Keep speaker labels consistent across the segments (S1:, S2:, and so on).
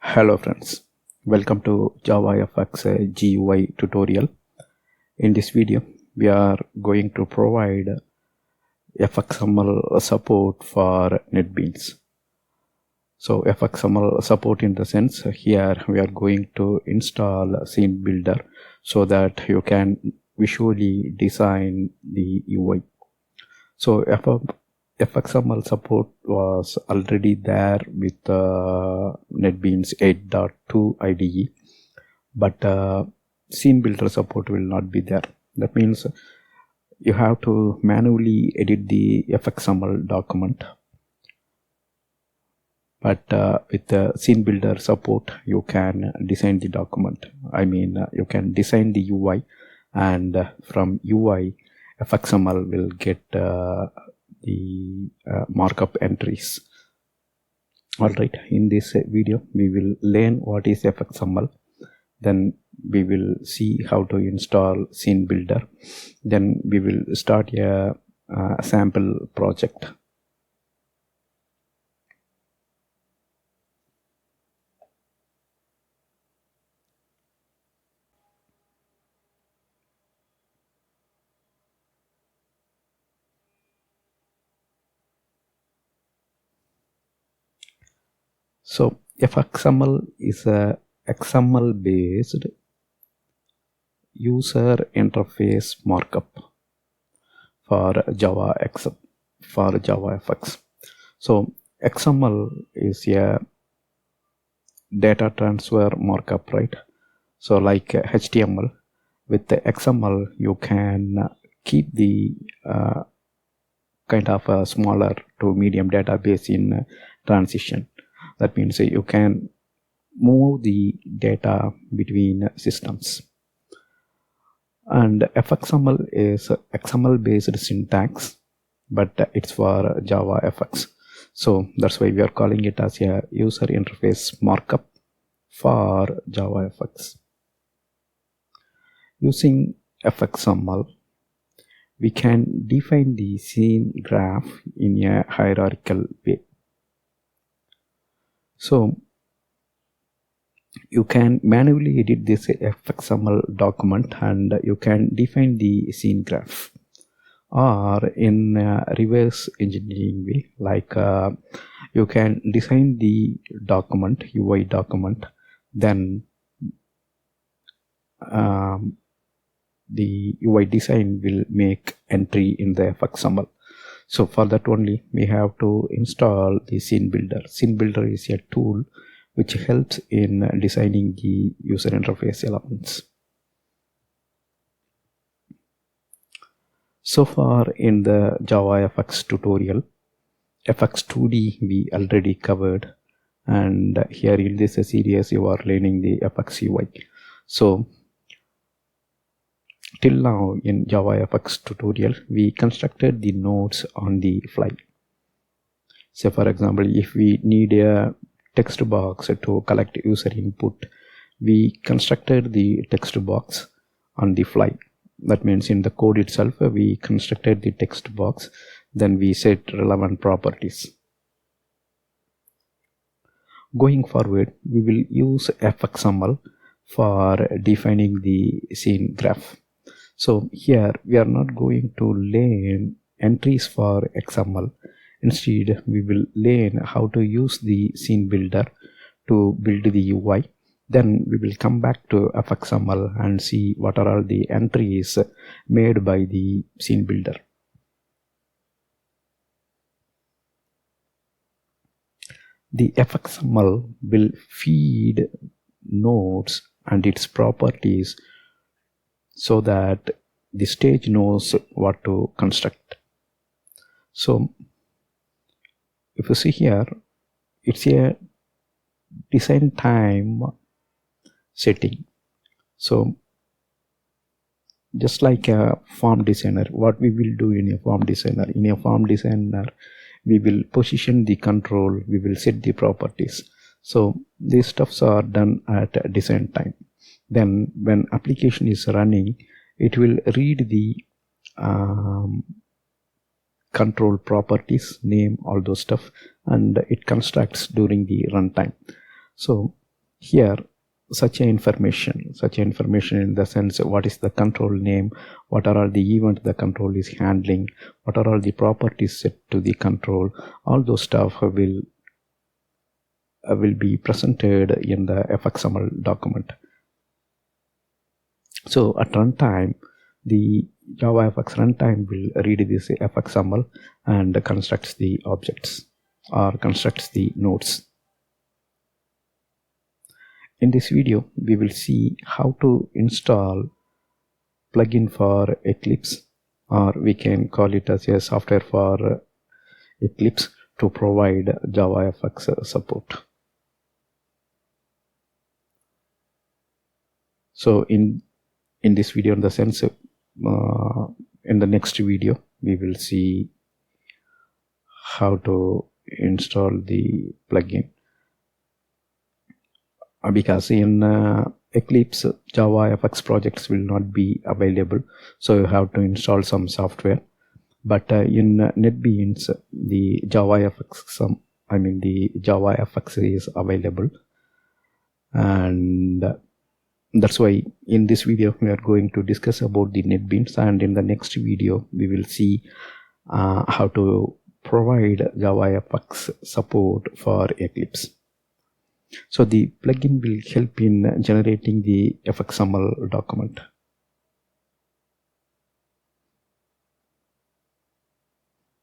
S1: Hello friends, welcome to JavaFx GUI tutorial. In this video, we are going to provide Fxml support for Netbeans. So Fxml support in the sense here we are going to install scene builder so that you can visually design the UI. So Fxml support was already there with Netbeans 8.2 IDE, but scene builder support will not be there. That means you have to manually edit the Fxml document, but with the scene builder support you can design the document. I mean you can design the UI, and from UI Fxml will get the markup entries. Alright, in this video we will learn what is Fxml, then we will see how to install scene builder, then we will start a sample project. So Fxml is a XML based user interface markup for JavaFx. So XML is a data transfer markup, right? So like HTML, with the XML you can keep the kind of a smaller to medium database in transition. That means you can move the data between systems. And Fxml is XML based syntax, but it's for JavaFx. So that's why we are calling it as a user interface markup for JavaFx. Using Fxml, we can define the scene graph in a hierarchical way. So you can manually edit this Fxml document and you can define the scene graph, or in reverse engineering way, like you can design the document, UI document, then the UI design will make entry in the Fxml. So for that only we have to install the scene builder. Scene builder is a tool which helps in designing the user interface elements. So far in the JavaFx tutorial, FX2D we already covered, and here in this series you are learning the FX UI. So till now in JavaFx tutorial we constructed the nodes on the fly. So for example, if we need a text box to collect user input, we constructed the text box on the fly. That means in the code itself we constructed the text box, then we set relevant properties. Going forward we will use Fxml for defining the scene graph. So here we are not going to learn entries for XML. Instead we will learn how to use the scene builder to build the UI. Then we will come back to Fxml and see what are all the entries made by the scene builder. The Fxml will feed nodes and its properties so that the stage knows what to construct. So if you see here, it's a design time setting. So just like a form designer, what we will do in a form designer, we will position the control, we will set the properties. So these stuffs are done at design time. Then when application is running, it will read the control properties, name, all those stuff, and it constructs during the runtime. So Here, such information in the sense, what is the control name, what are all the events the control is handling, what are all the properties set to the control, all those stuff will be presented in the Fxml document. So at runtime, the JavaFX runtime will read this Fxml and constructs the objects or constructs the nodes. In this video, we will see how to install plugin for Eclipse, or we can call it as a software for Eclipse to provide JavaFX support. So in this video, in the sense, in the next video, we will see how to install the plugin. Because in Eclipse, JavaFx projects will not be available, so you have to install some software. But in Netbeans, the JavaFx is available, and that's why in this video we are going to discuss about the Netbeans, and in the next video we will see how to provide JavaFx support for Eclipse. So the plugin will help in generating the Fxml document.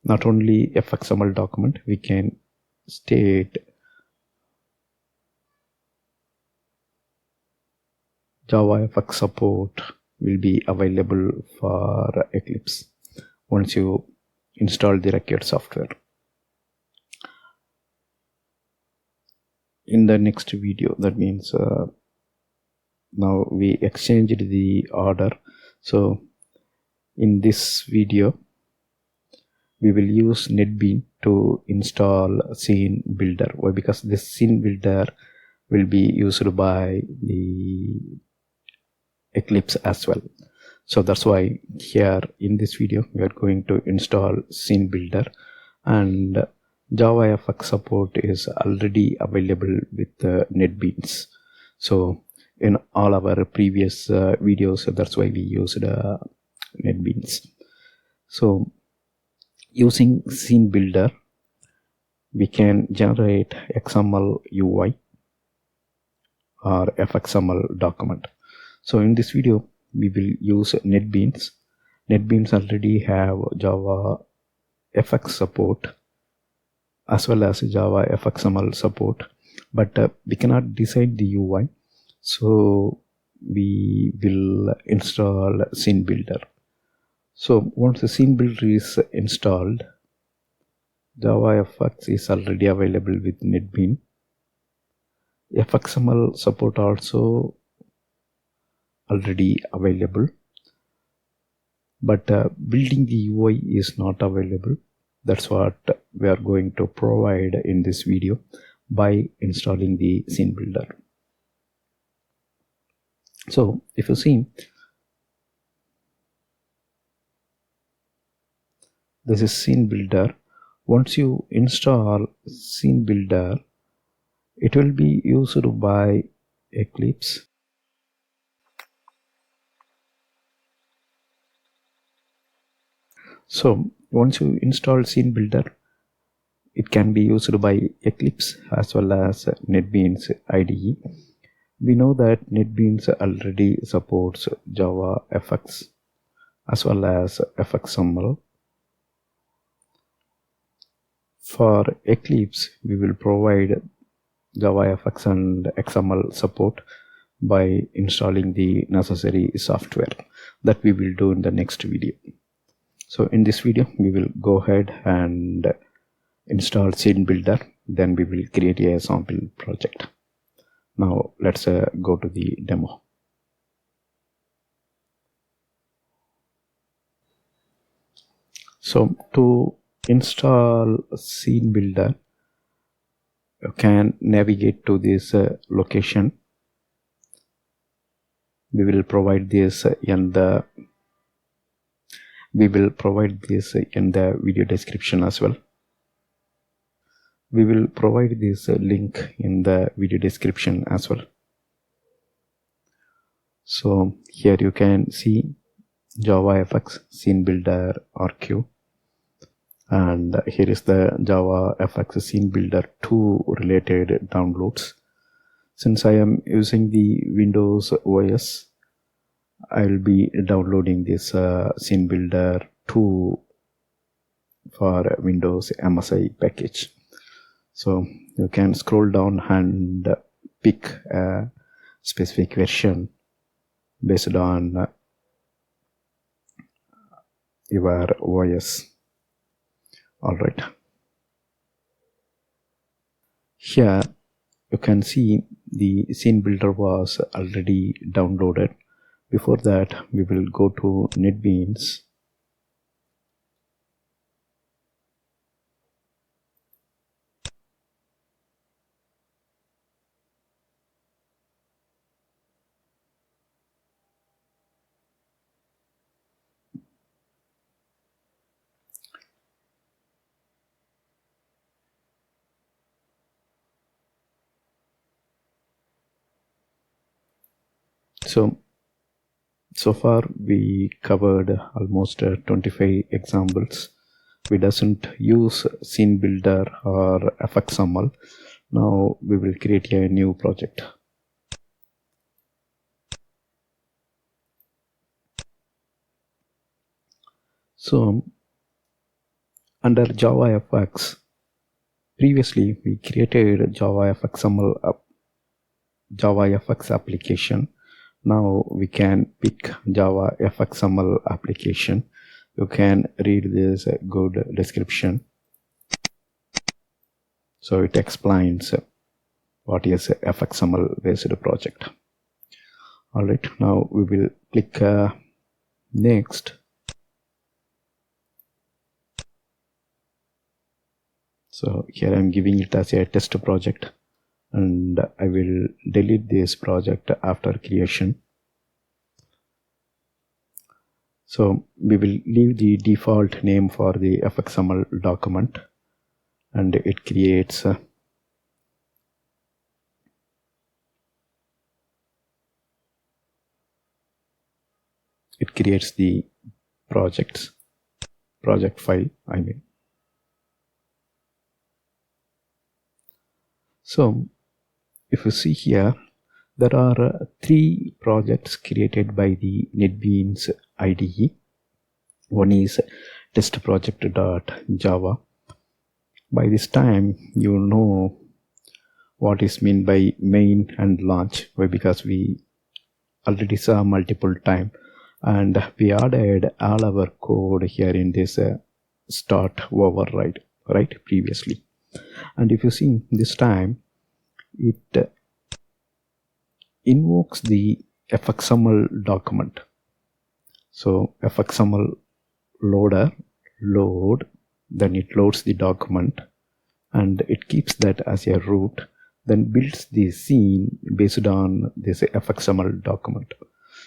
S1: Not only Fxml document, we can state JavaFX support will be available for Eclipse once you install the required software. In the next video, that means now we exchanged the order. So in this video, we will use Netbeans to install scene builder. Why? Because this scene builder will be used by the Eclipse as well. So that's why here in this video we are going to install scene builder, and JavaFX support is already available with Netbeans. So in all our previous videos, that's why we used Netbeans. So using scene builder, we can generate XML UI or Fxml document. So in this video, we will use Netbeans. Netbeans already have JavaFX support as well as Java Fxml support, but we cannot decide the UI, so we will install scene builder. So once the scene builder is installed, JavaFX is already available with Netbeans. Fxml support also already available, but building the UI is not available. That's what we are going to provide in this video by installing the scene builder. So if you see, this is scene builder. Once you install scene builder, it will be used by Eclipse. So once you install scene builder, it can be used by Eclipse as well as Netbeans IDE. We know that Netbeans already supports JavaFX as well as Fxml. For Eclipse, we will provide JavaFX and XML support by installing the necessary software that we will do in the next video. So in this video, we will go ahead and install scene builder, then we will create a sample project. Now let's go to the demo. So to install scene builder, you can navigate to this location. We will provide this in the video description as well. we will provide this link in the video description as well. So here you can see JavaFx Scene Builder RQ, and here is the JavaFx Scene Builder 2 related downloads. Since I am using the Windows OS, I will be downloading this Scene Builder 2 for Windows MSI package. So you can scroll down and pick a specific version based on your OS. Alright, here you can see the scene builder was already downloaded. Before that, we will go to Netbeans. So far we covered almost 25 examples. We doesn't use scene builder or Fxml. Now we will create a new project. So under JavaFx, previously we created JavaFx application. Now we can pick Java Fxml application. You can read this good description. So it explains what is a Fxml based project. Alright, now we will click next. So here I am giving it as a test project, and I will delete this project after creation. So we will leave the default name for the Fxml document, and it creates the project file, I mean. So if you see here, there are 3 projects created by the Netbeans IDE. One is test project.java. By this time, you know what is meant by main and launch. Why? Because we already saw multiple time, and we added all our code here in this start override, right, previously. And if you see this time, it invokes the Fxml document. So Fxml loader load, then it loads the document and it keeps that as a root, then builds the scene based on this Fxml document.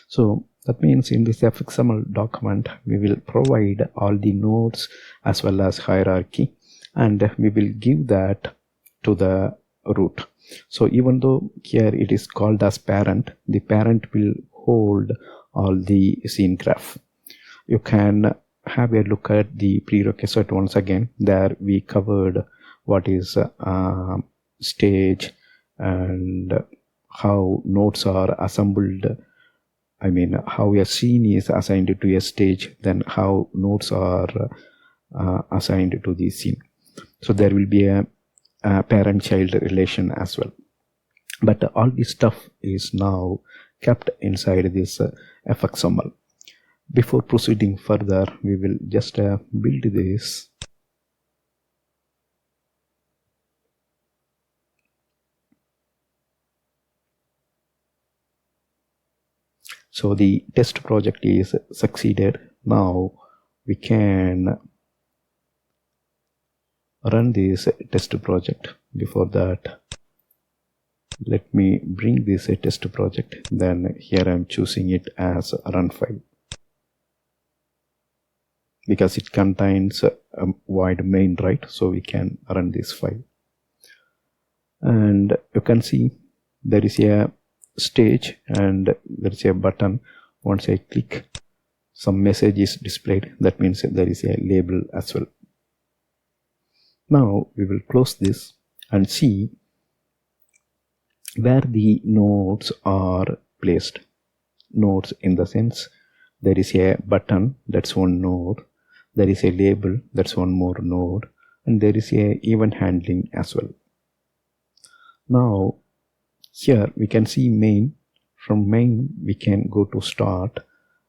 S1: So that means in this Fxml document we will provide all the nodes as well as hierarchy, and we will give that to the root. So even though here it is called as parent, the parent will hold all the scene graph. You can have a look at the prerequisite once again. There we covered what is stage and how nodes are assembled. I mean, how a scene is assigned to a stage, then how nodes are assigned to the scene. So there will be a parent-child relation as well. But all this stuff is now kept inside this Fxml. Before proceeding further, we will just build this. So the test project is succeeded. Now we can run this test project. Before that, let me bring this test project. Then here I am choosing it as a run file, because it contains a void main, right? So we can run this file. and you can see there is a stage and there is a button. Once I click, some message is displayed. That means there is a label as well. Now we will close this and see where the nodes are placed. Nodes in the sense there is a button, that's one node, there is a label, that's one more node, and there is a event handling as well. Now here we can see main. From main we can go to start,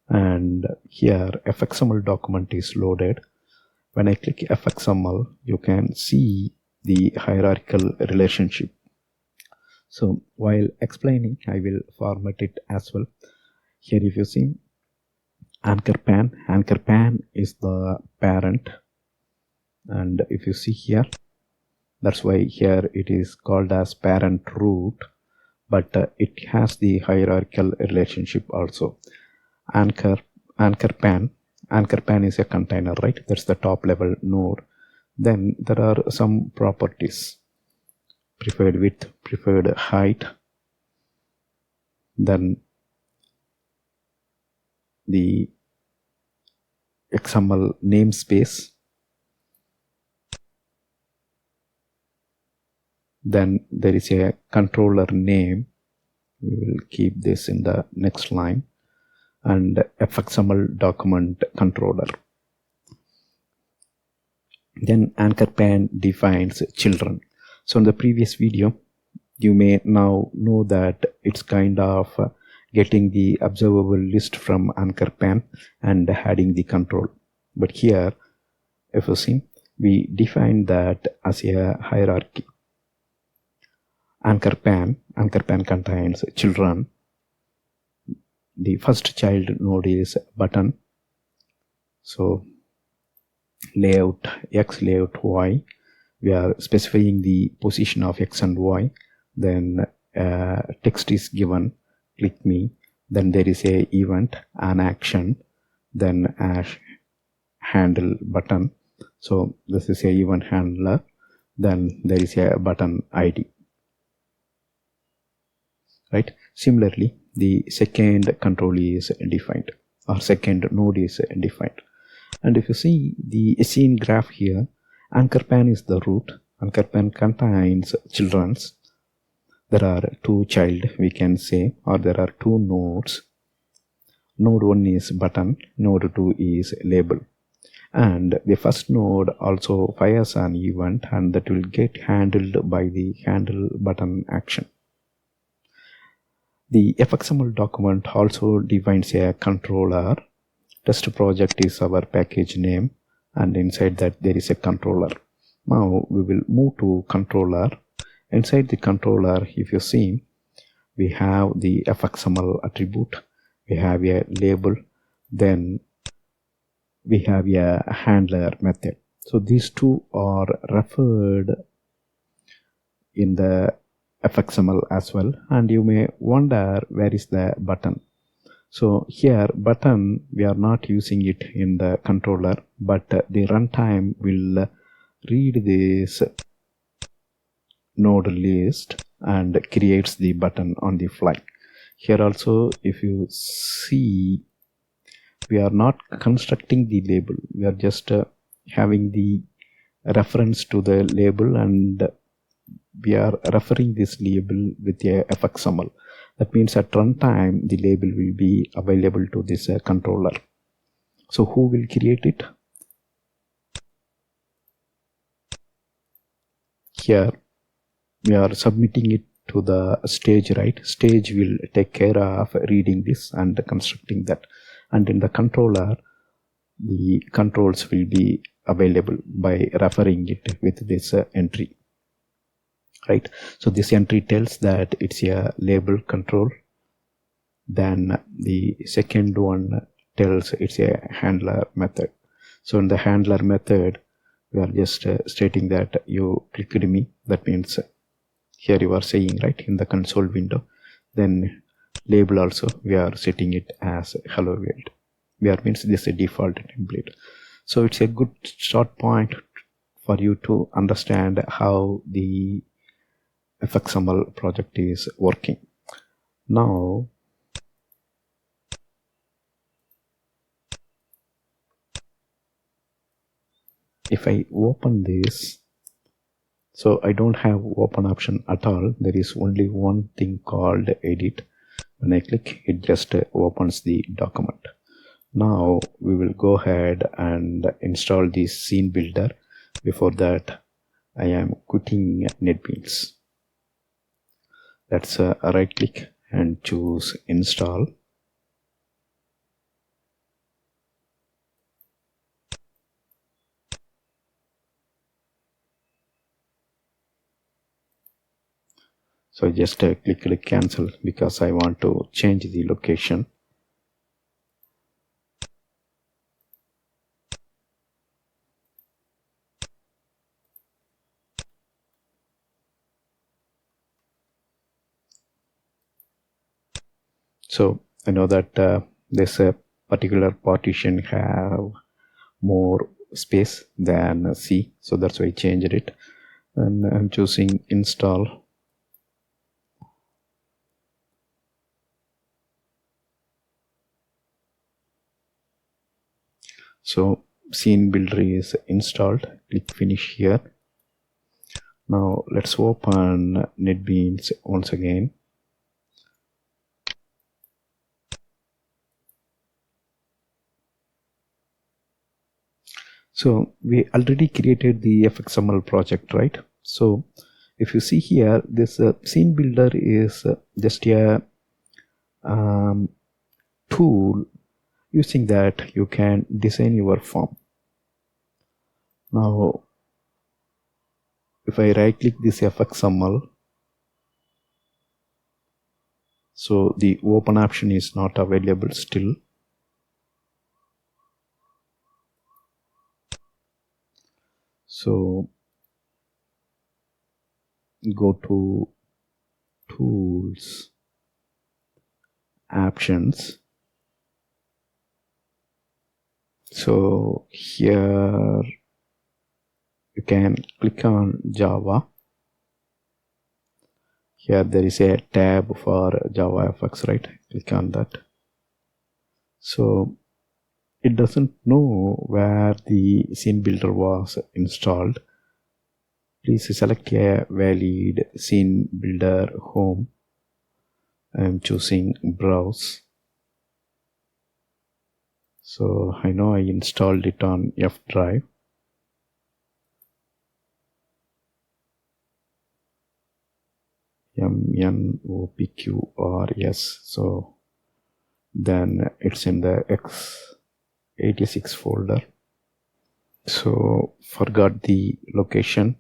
S1: and here Fxml document is loaded. When I click Fxml, you can see the hierarchical relationship. So while explaining, I will format it as well. Here if you see anchor pan is the parent, and if you see here, that's why here it is called as parent root, but it has the hierarchical relationship also. Anchor pan is a container, right? That's the top level node. Then there are some properties: preferred width, preferred height, then the XML namespace, then there is a controller name. We will keep this in the next line, and Fxml document controller. Then anchor pan defines children. So in the previous video, you may now know that it's kind of getting the observable list from anchor pan and adding the control. But here, if you see, we define that as a hierarchy. Anchor pan contains children. The first child node is button. So layout X, layout Y, we are specifying the position of X and Y. Then text is given, click me. Then there is a event, an action, then a handle button. So this is a event handler. Then there is a button ID, right? Similarly, the second control is defined, or second node is defined. And if you see the scene graph here, anchor pan is the root. Anchor pan contains children's. There are two child, we can say, or there are two nodes. Node 1 is button, node 2 is label. And the first node also fires an event, and that will get handled by the handle button action. The Fxml document also defines a controller. Test project is our package name, and inside that there is a controller. Now we will move to controller. Inside the controller, if you see, we have the Fxml attribute, we have a label, then we have a handler method. So these two are referred in the Fxml as well, and you may wonder where is the button. So here button, we are not using it in the controller, but the runtime will read this node list and creates the button on the fly. Here also, if you see, we are not constructing the label, we are just having the reference to the label, and we are referring this label with a Fxml. That means at runtime the label will be available to this controller. So who will create it? Here we are submitting it to the stage, right? Stage will take care of reading this and constructing that, and in the controller the controls will be available by referring it with this entry, right? So this entry tells that it's a label control. Then the second one tells it's a handler method. So in the handler method, we are just stating that you clicked me. That means here you are saying, right, in the console window. Then label also, we are setting it as hello world. We are means this is a default template. So it's a good start point for you to understand how the Fxml project is working. Now if I open this, so I don't have open option at all. There is only one thing called edit. When I click, it just opens the document. Now we will go ahead and install the scene builder. Before that, I am quitting Netbeans. Let's right click and choose install. So just click cancel because I want to change the location. So I know that this particular partition have more space than C, so that's why I changed it, and I'm choosing install. So scene builder is installed. Click finish here. Now let's open Netbeans once again. So we already created the Fxml project, right? So if you see here, this scene builder is just a tool. Using that, you can design your form. Now if I right click this Fxml, so the open option is not available still. So go to tools, options. So here you can click on Java. Here there is a tab for JavaFx, right? Click on that. So it doesn't know where the scene builder was installed. Please select a valid scene builder home. I'm choosing browse. So I know I installed it on F drive. MNOPQRS. So then it's in the x86 folder. So forgot the location,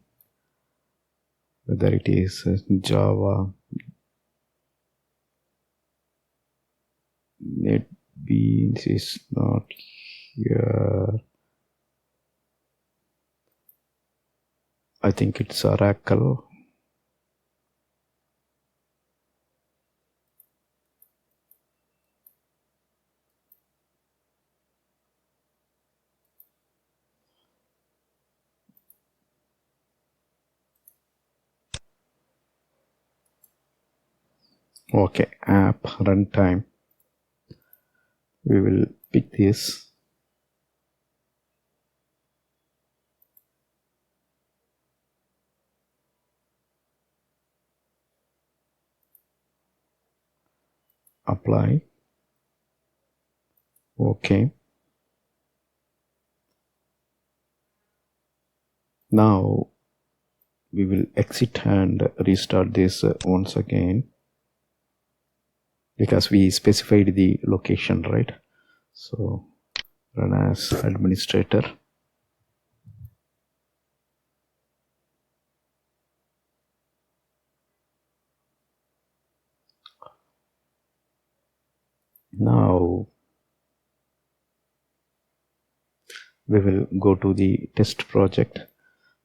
S1: whether it is Java, Netbeans is not here. I think it's Oracle. Okay, app runtime. We will pick this. Apply. Okay. Now we will exit and restart this once again, because we specified the location, right? So run as administrator. Now we will go to the test project.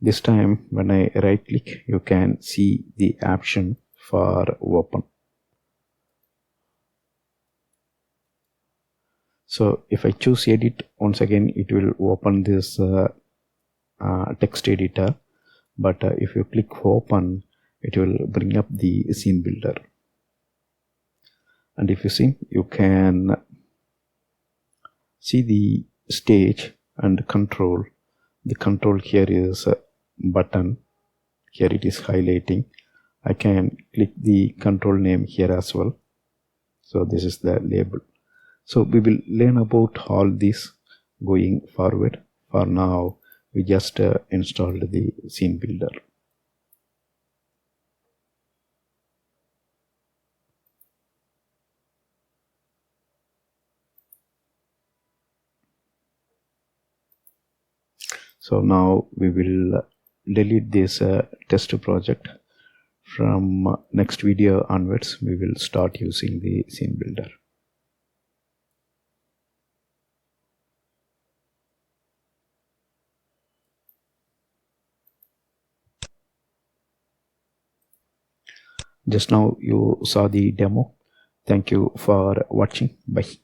S1: This time when I right click, you can see the option for open. So if I choose edit, once again it will open this text editor. But if you click open, it will bring up the scene builder. And if you see, you can see the stage and control. The control here is a button. Here it is highlighting. I can click the control name here as well. So this is the label. So we will learn about all this going forward. For now, we just installed the scene builder. So now we will delete this test project. From next video onwards, we will start using the scene builder. Just now you saw the demo. Thank you for watching. Bye.